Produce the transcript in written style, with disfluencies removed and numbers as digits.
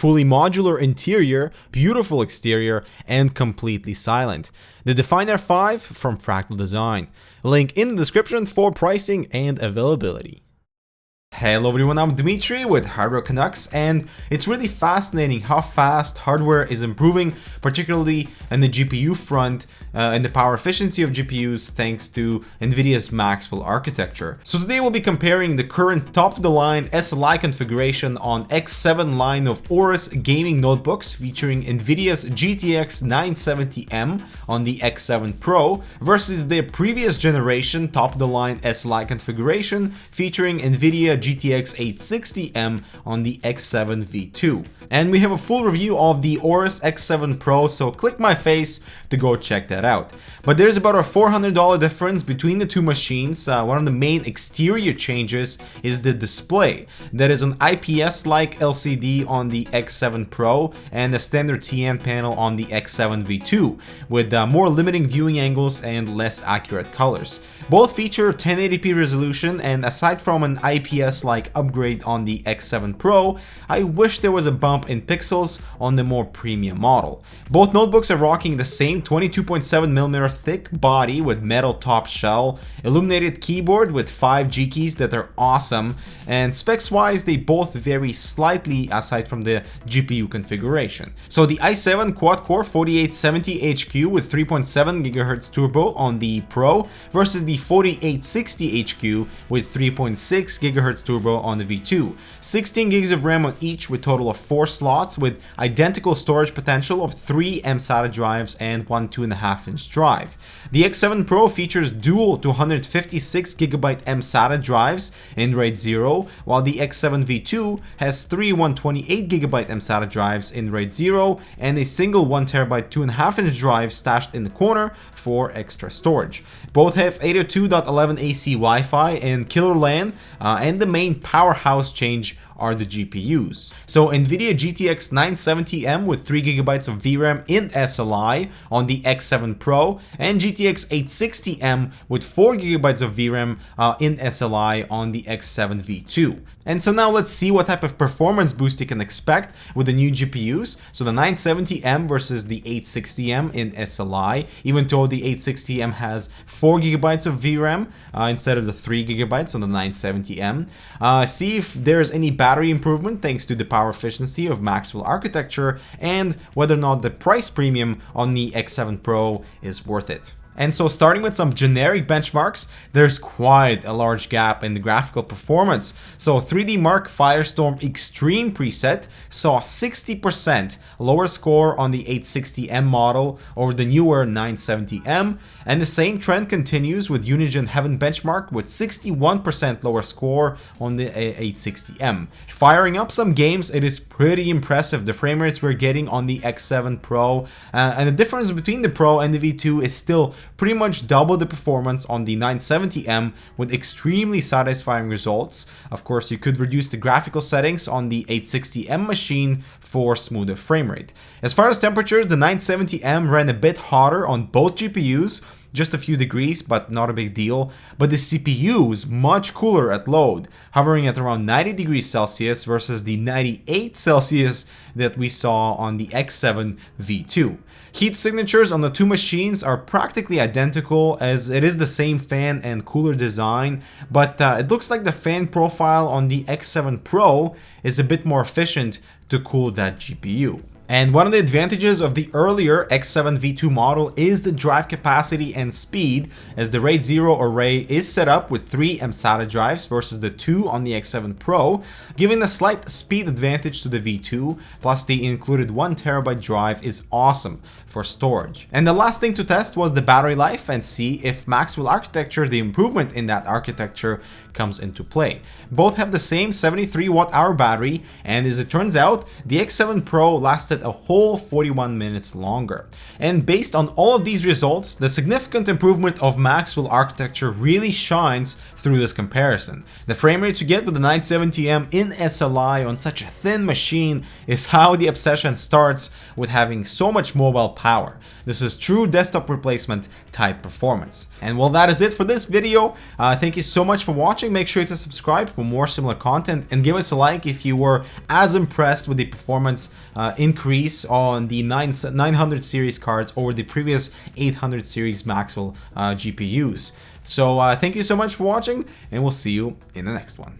fully modular interior, beautiful exterior, and completely silent. The Definer 5 from Fractal Design. Link in the description for pricing and availability. Hello everyone, I'm Dmitry with Hardware Canucks, and it's really fascinating how fast hardware is improving, particularly in the GPU front and the power efficiency of GPUs thanks to NVIDIA's Maxwell architecture. So today we'll be comparing the current top-of-the-line SLI configuration on X7 line of Aorus gaming notebooks featuring NVIDIA's GTX 970M on the X7 Pro versus their previous generation top-of-the-line SLI configuration featuring NVIDIA GTX 860M on the X7 V2. And we have a full review of the Aorus X7 Pro, so click my face to go check that out. But there's about a $400 difference between the two machines. One of the main exterior changes is the display. That is an IPS-like LCD on the X7 Pro and a standard TN panel on the X7 V2, with more limiting viewing angles and less accurate colors. Both feature 1080p resolution, and aside from an IPS-like upgrade on the X7 Pro, I wish there was a bump in pixels on the more premium model. Both notebooks are rocking the same 22.7mm thick body with metal top shell, illuminated keyboard with 5 G keys that are awesome, and specs wise they both vary slightly aside from the GPU configuration. So the i7 quad-core 4870HQ with 3.7 GHz turbo on the Pro versus the 4860HQ with 3.6 GHz turbo on the V2. 16 gigs of RAM on each with total of 4 slots with identical storage potential of 3 mSATA drives and one 2.5-inch drive. The X7 Pro features dual 256GB mSATA drives in RAID 0, while the X7 V2 has 3 128GB mSATA drives in RAID 0 and a single 1TB 2.5-inch drive stashed in the corner for extra storage. Both have 802.11ac Wi-Fi and killer LAN, and the main powerhouse change are the GPUs. So NVIDIA GTX 970M with 3GB of VRAM in SLI on the X7 Pro and GTX 860M with 4GB of VRAM in SLI on the X7 V2. And so now let's see what type of performance boost you can expect with the new GPUs. So the 970M versus the 860M in SLI, even though the 860M has 4GB of VRAM instead of the 3GB on the 970M. See if there's any battery improvement thanks to the power efficiency of Maxwell architecture, and whether or not the price premium on the X7 Pro is worth it. And so starting with some generic benchmarks, there's quite a large gap in the graphical performance. So 3D Mark Firestorm Extreme preset saw 60% lower score on the 860M model over the newer 970M, and the same trend continues with Unigine Heaven benchmark with 61% lower score on the 860M. Firing up some games, it is pretty impressive the frame rates we're getting on the X7 Pro, and the difference between the Pro and the V2 is still pretty much double the performance on the 970M with extremely satisfying results. Of course, you could reduce the graphical settings on the 860M machine for smoother frame rate. As far as temperatures, the 970M ran a bit hotter on both GPUs, just a few degrees, but not a big deal. But the CPU is much cooler at load, hovering at around 90 degrees Celsius versus the 98 Celsius that we saw on the X7 V2. Heat signatures on the two machines are practically identical, as it is the same fan and cooler design, but it looks like the fan profile on the X7 Pro is a bit more efficient to cool that GPU. And one of the advantages of the earlier X7 V2 model is the drive capacity and speed, as the RAID 0 array is set up with 3 mSATA drives versus the 2 on the X7 Pro, giving a slight speed advantage to the V2, plus the included 1TB drive is awesome for storage. And the last thing to test was the battery life and see if Maxwell architecture, the improvement in that architecture, comes into play. Both have the same 73 watt-hour battery, and as it turns out, the X7 Pro lasted lasted a whole 41 minutes longer. And based on all of these results, the significant improvement of Maxwell architecture really shines through this comparison. The frame rates you get with the 970M in SLI on such a thin machine is how the obsession starts with having so much mobile power. This is true desktop replacement type performance. And well, that is it for this video. Thank you so much for watching. Make sure to subscribe for more similar content and give us a like if you were as impressed with the performance increase on the 900 series cards over the previous 800 series Maxwell GPUs. So thank you so much for watching, and we'll see you in the next one.